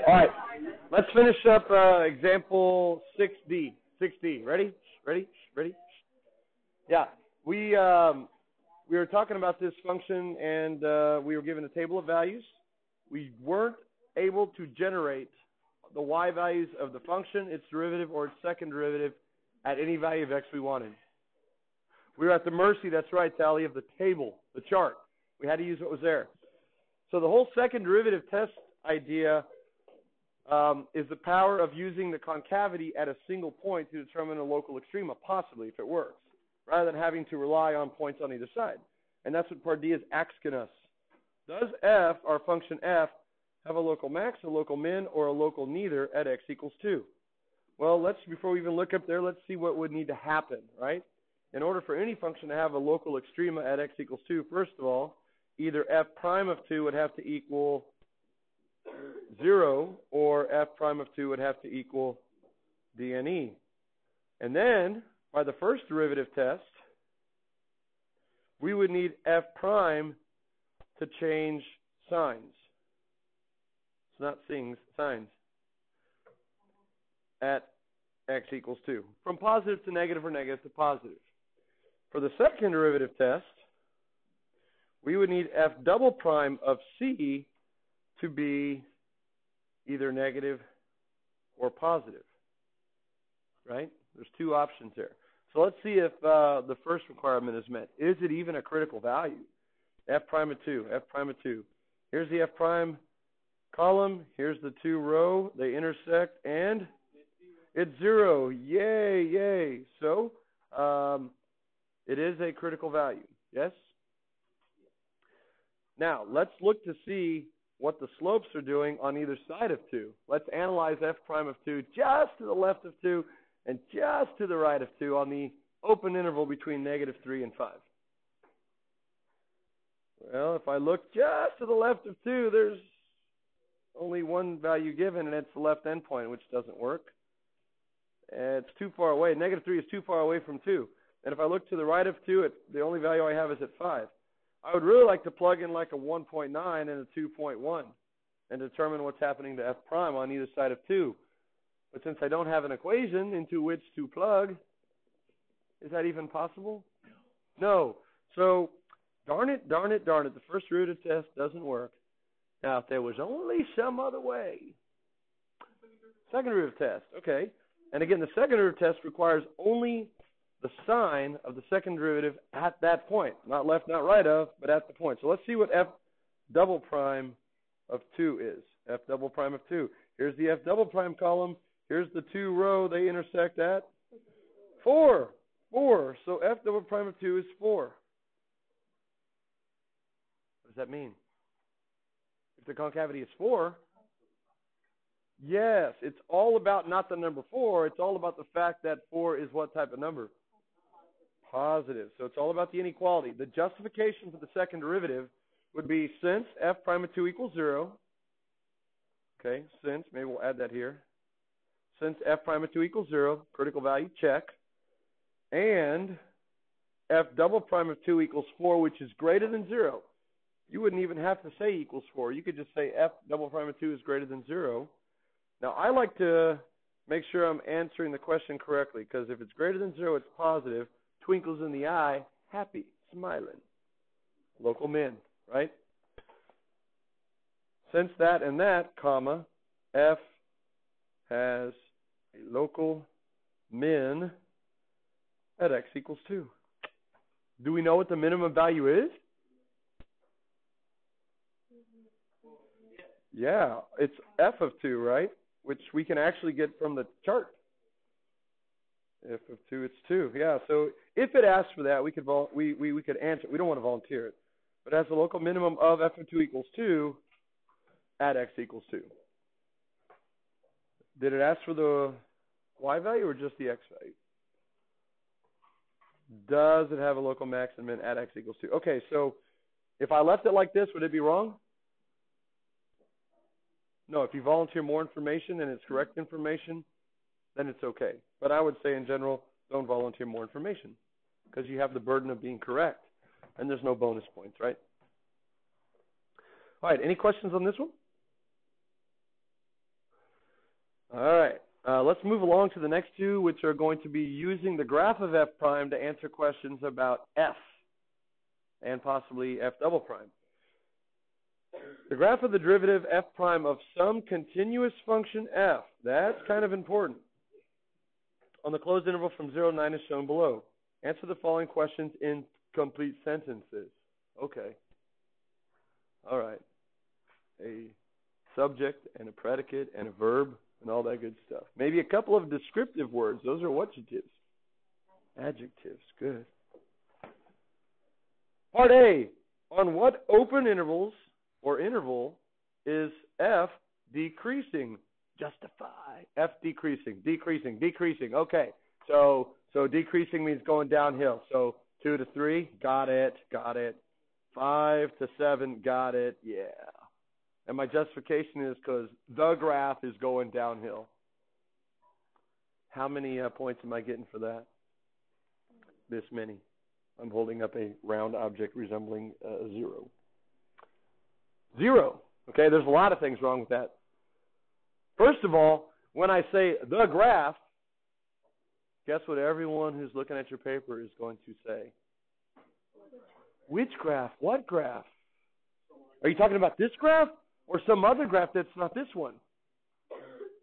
All right, let's finish up example 6D. 6D, ready? Yeah, we were talking about this function, and we were given a table of values. We weren't able to generate the y values of the function, its derivative, or its second derivative at any value of x we wanted. We were at the mercy, that's right, Sally, of the table, the chart. We had to use what was there. So the whole second derivative test idea is the power of using the concavity at a single point to determine a local extrema, possibly, if it works, rather than having to rely on points on either side. And that's what part D is asking us. Does f, our function f, have a local max, a local min, or a local neither at x equals 2? Well, before we even look up there, let's see what would need to happen, right? In order for any function to have a local extrema at x equals 2, first of all, either f prime of 2 would have to equal 0, or f prime of 2 would have to equal dne. And then, by the first derivative test, we would need f prime to change signs. It's not signs. At x equals 2. From positive to negative or negative to positive. For the second derivative test, we would need f double prime of c to be either negative or positive. Right? There's two options there. So let's see if the first requirement is met. Is it even a critical value? F prime of 2, F prime of 2. Here's the F prime column. Here's the 2 row. They intersect, and it's 0. Yay, yay. So it is a critical value. Yes? Now, let's look to see what the slopes are doing on either side of 2. Let's analyze F prime of 2 just to the left of 2 and just to the right of 2 on the open interval between negative 3 and 5. Well, if I look just to the left of 2, there's only one value given, and it's the left endpoint, which doesn't work. It's too far away. Negative 3 is too far away from 2. And if I look to the right of 2, the only value I have is at 5. I would really like to plug in like a 1.9 and a 2.1 and determine what's happening to f prime on either side of 2. But since I don't have an equation into which to plug, is that even possible? No. So, darn it, the first derivative test doesn't work. Now, if there was only some other way. Second derivative test, okay. And again, the second derivative test requires only the sign of the second derivative at that point. Not left, not right of, but at the point. So let's see what f double prime of 2 is. F double prime of 2. Here's the f double prime column. Here's the 2 row. They intersect at 4. 4. So f double prime of 2 is 4. What does that mean? If the concavity is 4, yes, it's all about not the number 4. It's all about the fact that 4 is what type of number? Positive. So it's all about the inequality. The justification for the second derivative would be since f prime of 2 equals 0. Okay, since, maybe we'll add that here. Since f prime of 2 equals 0, critical value, check. And f double prime of 2 equals 4, which is greater than 0. You wouldn't even have to say equals 4. You could just say f double prime of 2 is greater than 0. Now, I like to make sure I'm answering the question correctly, because if it's greater than 0, it's positive. Twinkles in the eye, happy, smiling. Local min, right? Since that and that, comma, f has a local min at x equals 2. Do we know what the minimum value is? Yeah, it's f of 2, right? Which we can actually get from the chart. F of 2, it's 2. Yeah, so if it asks for that, we could answer it. We don't want to volunteer it. But it has a local minimum of f of 2 equals 2 at x equals 2. Did it ask for the y value or just the x value? Does it have a local max and min at x equals 2? Okay, so if I left it like this, would it be wrong? No, if you volunteer more information and it's correct information, then it's okay. But I would say in general, don't volunteer more information because you have the burden of being correct and there's no bonus points, right? All right, any questions on this one? All right, let's move along to the next two, which are going to be using the graph of f prime to answer questions about f and possibly f double prime. The graph of the derivative f prime of some continuous function f, that's kind of important, on the closed interval from 0 to 9 is shown below. Answer the following questions in complete sentences. Okay. All right. A subject and a predicate and a verb and all that good stuff. Maybe a couple of descriptive words. Those are adjectives. Adjectives. Good. Part A. On what open intervals or interval is f decreasing? Justify. F decreasing. Decreasing. Decreasing. Okay. So decreasing means going downhill. So 2 to 3. Got it. Got it. 5 to 7. Got it. Yeah. And my justification is because the graph is going downhill. How many points am I getting for that? This many. I'm holding up a round object resembling 0. 0. Okay, there's a lot of things wrong with that. First of all, when I say the graph, guess what everyone who's looking at your paper is going to say? Which graph? What graph? Are you talking about this graph or some other graph that's not this one?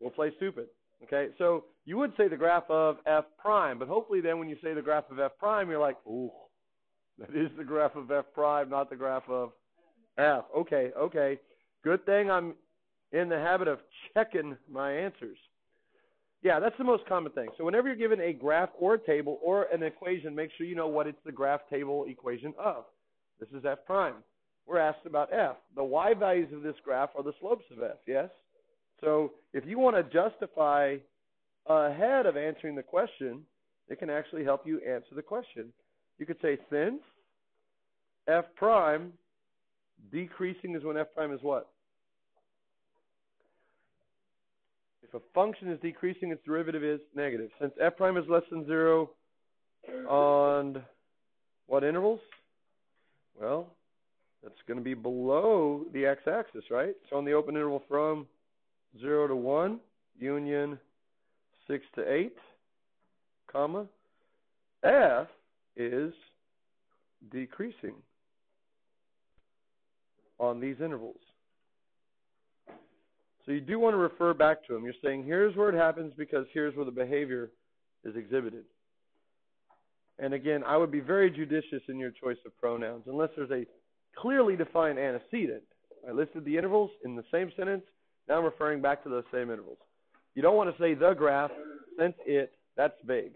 We'll play stupid. Okay, so you would say the graph of f prime, but hopefully then when you say the graph of f prime, you're like, ooh, that is the graph of f prime, not the graph of f. Okay, okay. Good thing I'm in the habit of checking my answers. Yeah, that's the most common thing. So whenever you're given a graph or a table or an equation, make sure you know what it's the graph table equation of. This is f prime. We're asked about f. The y values of this graph are the slopes of f, yes? So if you want to justify ahead of answering the question, it can actually help you answer the question. You could say since f prime decreasing is when f prime is what? If a function is decreasing, its derivative is negative. Since f prime is less than 0 on what intervals? Well, that's going to be below the x-axis, right? So on the open interval from 0 to 1, union 6 to 8, comma, f is decreasing on these intervals. So you do want to refer back to them. You're saying here's where it happens because here's where the behavior is exhibited. And again, I would be very judicious in your choice of pronouns unless there's a clearly defined antecedent. I listed the intervals in the same sentence. Now I'm referring back to those same intervals. You don't want to say the graph, since it, that's vague.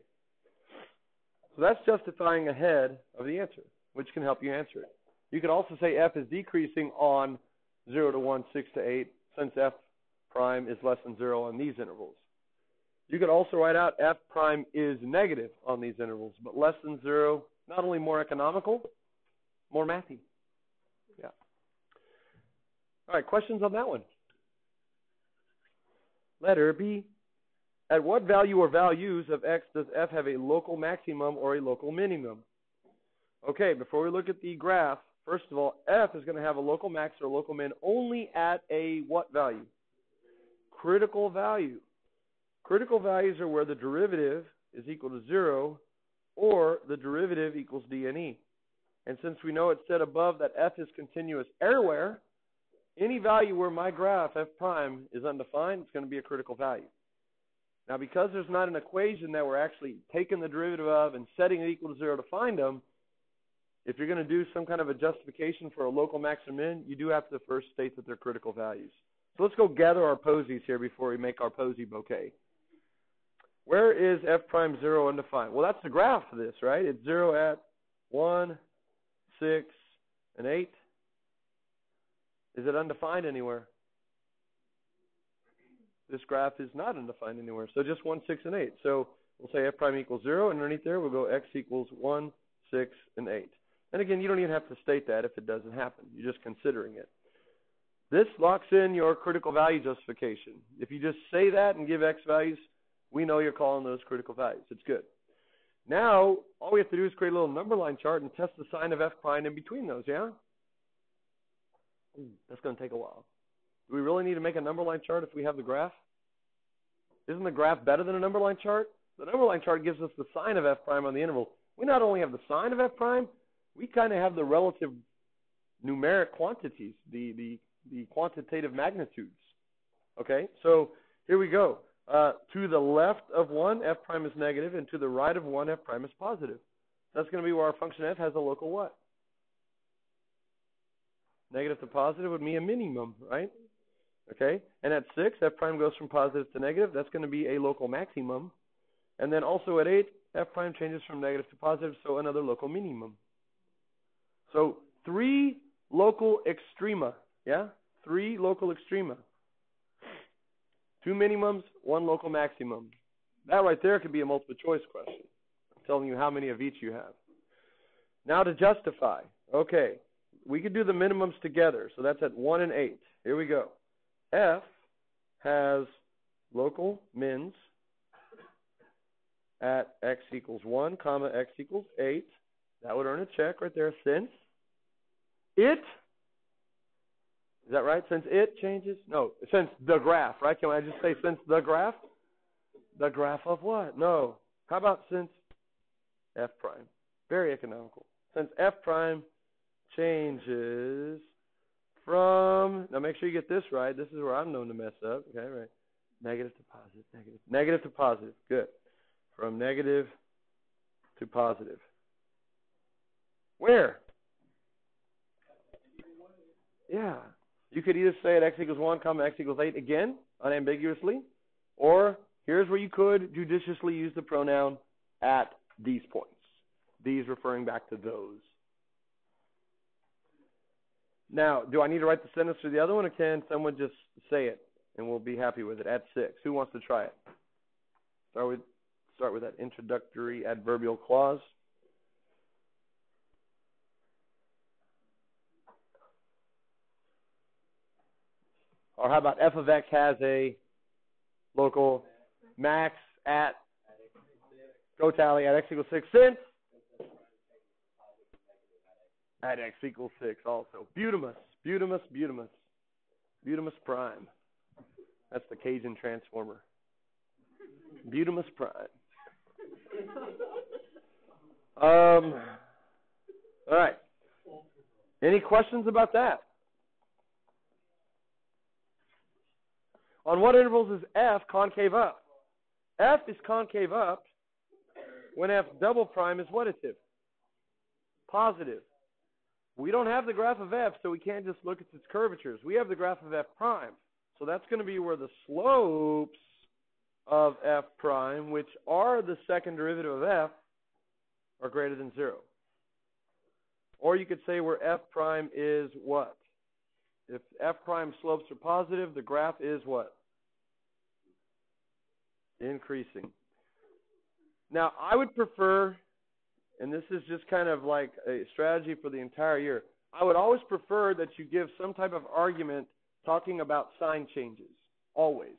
So that's justifying ahead of the answer, which can help you answer it. You could also say f is decreasing on 0 to 1, 6 to 8, since f prime is less than 0 on these intervals. You could also write out f prime is negative on these intervals, but less than 0, not only more economical, more mathy. Yeah. All right, questions on that one? Letter B. At what value or values of x does f have a local maximum or a local minimum? Okay, before we look at the graph, first of all, f is going to have a local max or a local min only at a what value? Critical value. Critical values are where the derivative is equal to 0 or the derivative equals d and e. And since we know it said above that f is continuous everywhere, any value where my graph, f prime, is undefined, it's going to be a critical value. Now, because there's not an equation that we're actually taking the derivative of and setting it equal to 0 to find them, if you're going to do some kind of a justification for a local max or min, you do have to first state that they're critical values. So let's go gather our posies here before we make our posy bouquet. Where is f prime 0 undefined? Well, that's the graph for this, right? It's 0 at 1, 6, and 8. Is it undefined anywhere? This graph is not undefined anywhere. So just 1, 6, and 8. So we'll say f prime equals 0, and underneath there we'll go x equals 1, 6, and 8. And again, you don't even have to state that if it doesn't happen. You're just considering it. This locks in your critical value justification. If you just say that and give x values, we know you're calling those critical values. It's good. Now, all we have to do is create a little number line chart and test the sign of f prime in between those, yeah? That's going to take a while. Do we really need to make a number line chart if we have the graph? Isn't the graph better than a number line chart? The number line chart gives us the sign of f prime on the interval. We not only have the sign of f prime, we kind of have the relative numeric quantities, the quantitative magnitudes. Okay, so here we go. To the left of 1, f prime is negative, and to the right of 1, f prime is positive. That's going to be where our function f has a local what? Negative to positive would be a minimum, right? Okay, and at 6, f prime goes from positive to negative. That's going to be a local maximum. And then also at 8, f prime changes from negative to positive, so another local minimum. So 3 local extrema, yeah? 3 local extrema. 2 minimums, 1 local maximum. That right there could be a multiple choice question. I'm telling you how many of each you have. Now to justify. Okay, we could do the minimums together. So that's at 1 and 8. Here we go. F has local mins at x equals 1, comma, x equals 8. That would earn a check right there. Since it, is that right? Since it changes? No, since the graph, right? Can I just say since the graph? The graph of what? No. How about since f prime? Very economical. Since f prime changes from, now make sure you get this right. This is where I'm known to mess up. Okay, right. Negative to positive, negative. Negative to positive. Good. From negative to positive. Where? Yeah. You could either say at x equals 1, comma, x equals 8 again, unambiguously, or here's where you could judiciously use the pronoun at these points. These referring back to those. Now, do I need to write the sentence for the other one, or can someone just say it and we'll be happy with it? At 6. Who wants to try it? Start with that introductory adverbial clause. Or how about f of x has a local max at, go tally, at x equals 6 since at x equals 6 also. Butamus, butamus, butamus. Butamus prime. That's the Cajun transformer. Butamus prime. All right. Any questions about that? On what intervals is f concave up? F is concave up when f double prime is whatative? Positive. We don't have the graph of f, so we can't just look at its curvatures. We have the graph of f prime. So that's going to be where the slopes of f prime, which are the second derivative of f, are greater than 0. Or you could say where f prime is what? If f prime slopes are positive, the graph is what? Increasing. Now, I would prefer, and this is just kind of like a strategy for the entire year, I would always prefer that you give some type of argument talking about sign changes, always.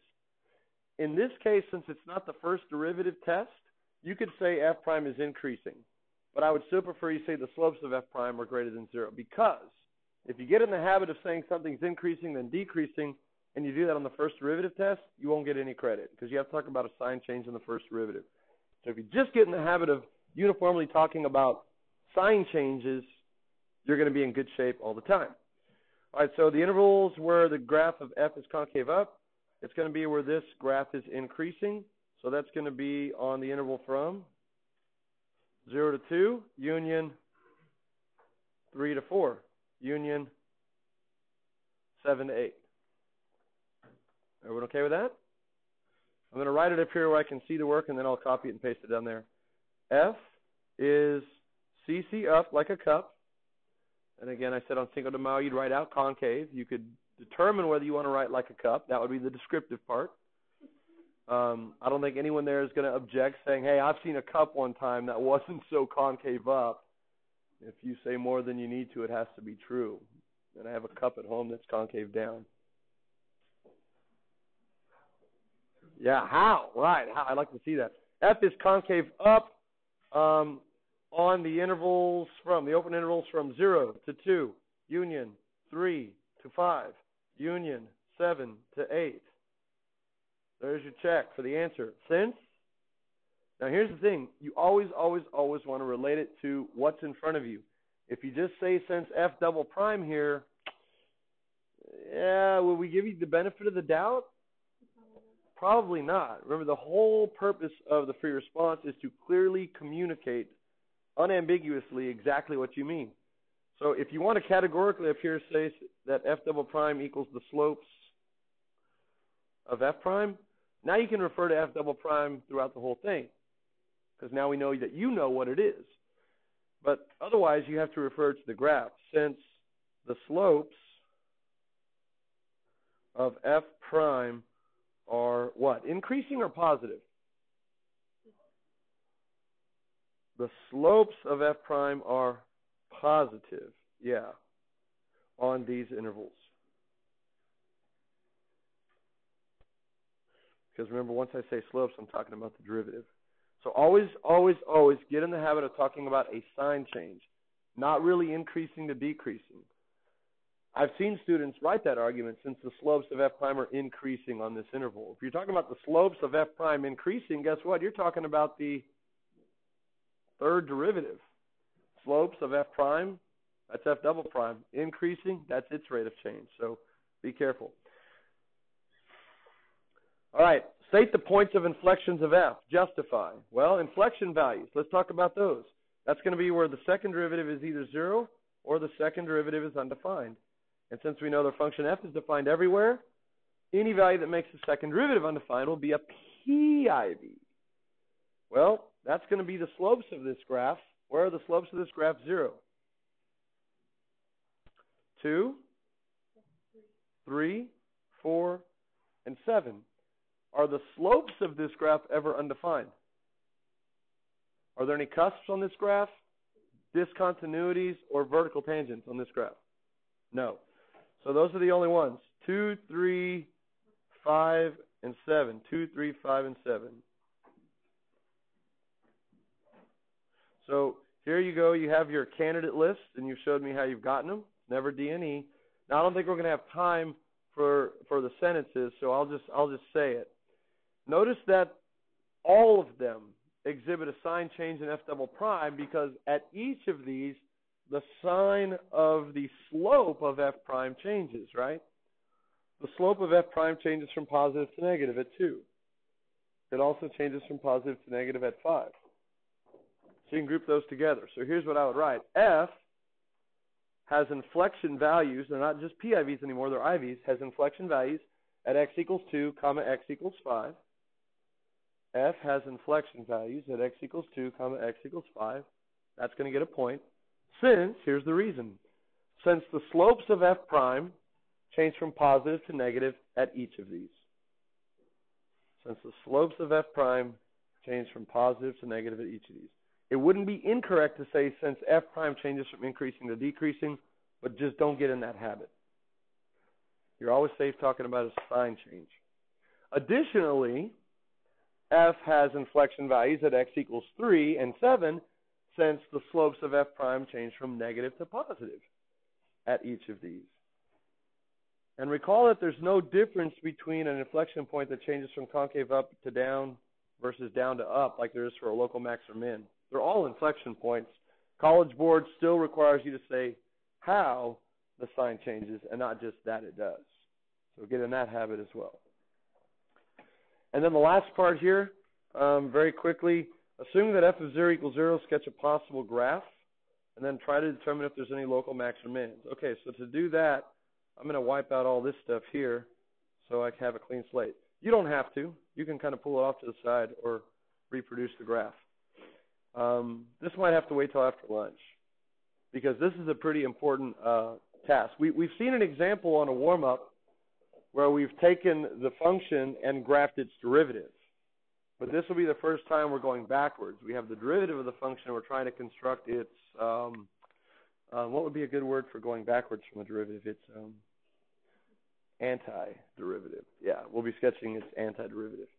In this case, since it's not the first derivative test, you could say f prime is increasing. But I would still prefer you say the slopes of f prime are greater than 0, because if you get in the habit of saying something's increasing then decreasing, and you do that on the first derivative test, you won't get any credit, because you have to talk about a sign change in the first derivative. So if you just get in the habit of uniformly talking about sign changes, you're going to be in good shape all the time. All right, so the intervals where the graph of f is concave up, it's going to be where this graph is increasing. So that's going to be on the interval from 0 to 2, union 3 to 4, union 7 to 8. Everyone okay with that? I'm going to write it up here where I can see the work, and then I'll copy it and paste it down there. F is CC up like a cup. And again, I said on Cinco de Mayo, you'd write out concave. You could determine whether you want to write like a cup. That would be the descriptive part. I don't think anyone there is going to object saying, hey, I've seen a cup one time that wasn't so concave up. If you say more than you need to, it has to be true. And I have a cup at home that's concave down. Yeah, how? Right, how? I'd like to see that. F is concave up on the intervals from, the open intervals from 0 to 2, union 3 to to 5. Union 7 to 8. There's your check for the answer. Since? Now here's the thing. You always want to relate it to what's in front of you. If you just say since F double prime here, yeah, will we give you the benefit of the doubt? Probably not. Remember, the whole purpose of the free response is to clearly communicate unambiguously exactly what you mean. So if you want to categorically up here say that F double prime equals the slopes of F prime, now you can refer to F double prime throughout the whole thing, because now we know that you know what it is. But otherwise, you have to refer to the graph, since the slopes of F prime are what? Increasing or positive? The slopes of F prime are positive, yeah, on these intervals. Because remember, once I say slopes, I'm talking about the derivative. So always get in the habit of talking about a sign change, not really increasing to decreasing. I've seen students write that argument since the slopes of F prime are increasing on this interval. If you're talking about the slopes of F prime increasing, guess what? You're talking about the third derivative. Slopes of F prime, that's F double prime. Increasing, that's its rate of change. So be careful. All right, state the points of inflections of F. Justify. Well, inflection values, let's talk about those. That's going to be where the second derivative is either 0 or the second derivative is undefined. And since we know the function F is defined everywhere, any value that makes the second derivative undefined will be a PIV. Well, that's going to be the slopes of this graph. Where are the slopes of this graph? 0. 2, 3, 4, and 7. Are the slopes of this graph ever undefined? Are there any cusps on this graph, discontinuities, or vertical tangents on this graph? No. So those are the only ones. 2, 3, 5, and 7. 2, 3, 5, and 7. So here you go. You have your candidate list, and you've showed me how you've gotten them. Never D and E. Now I don't think we're going to have time for the sentences, so I'll just say it. Notice that all of them exhibit a sign change in F double prime because at each of these, the sign of the slope of F prime changes, right? The slope of F prime changes from positive to negative at 2. It also changes from positive to negative at 5. So you can group those together. So here's what I would write. F has inflection values. They're not just PIVs anymore. They're IVs. Has inflection values at x equals 2, comma, x equals 5. F has inflection values at x equals 2, comma, x equals 5. That's going to get a point. Since, here's the reason, since the slopes of F prime change from positive to negative at each of these. Since the slopes of F prime change from positive to negative at each of these. It wouldn't be incorrect to say since F prime changes from increasing to decreasing, but just don't get in that habit. You're always safe talking about a sign change. Additionally, F has inflection values at x equals 3 and 7 since the slopes of F prime change from negative to positive at each of these. And recall that there's no difference between an inflection point that changes from concave up to down versus down to up like there is for a local max or min. They're all inflection points. College Board still requires you to say how the sign changes and not just that it does. So get in that habit as well. And then the last part here, very quickly, assuming that f of 0 equals 0, sketch a possible graph, and then try to determine if there's any local max or mins. Okay, so to do that, I'm going to wipe out all this stuff here so I can have a clean slate. You don't have to. You can kind of pull it off to the side or reproduce the graph. This might have to wait till after lunch because this is a pretty important task. We've seen an example on a warm-up where we've taken the function and graphed its derivative. But this will be the first time we're going backwards. We have the derivative of the function. We're trying to construct its, what would be a good word for going backwards from a derivative? It's antiderivative. Yeah, we'll be sketching its antiderivative.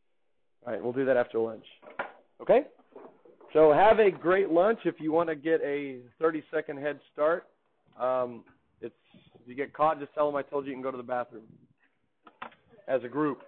All right, we'll do that after lunch. Okay? So have a great lunch. If you want to get a 30-second head start, If you get caught, just tell them I told you you can go to the bathroom. As a group.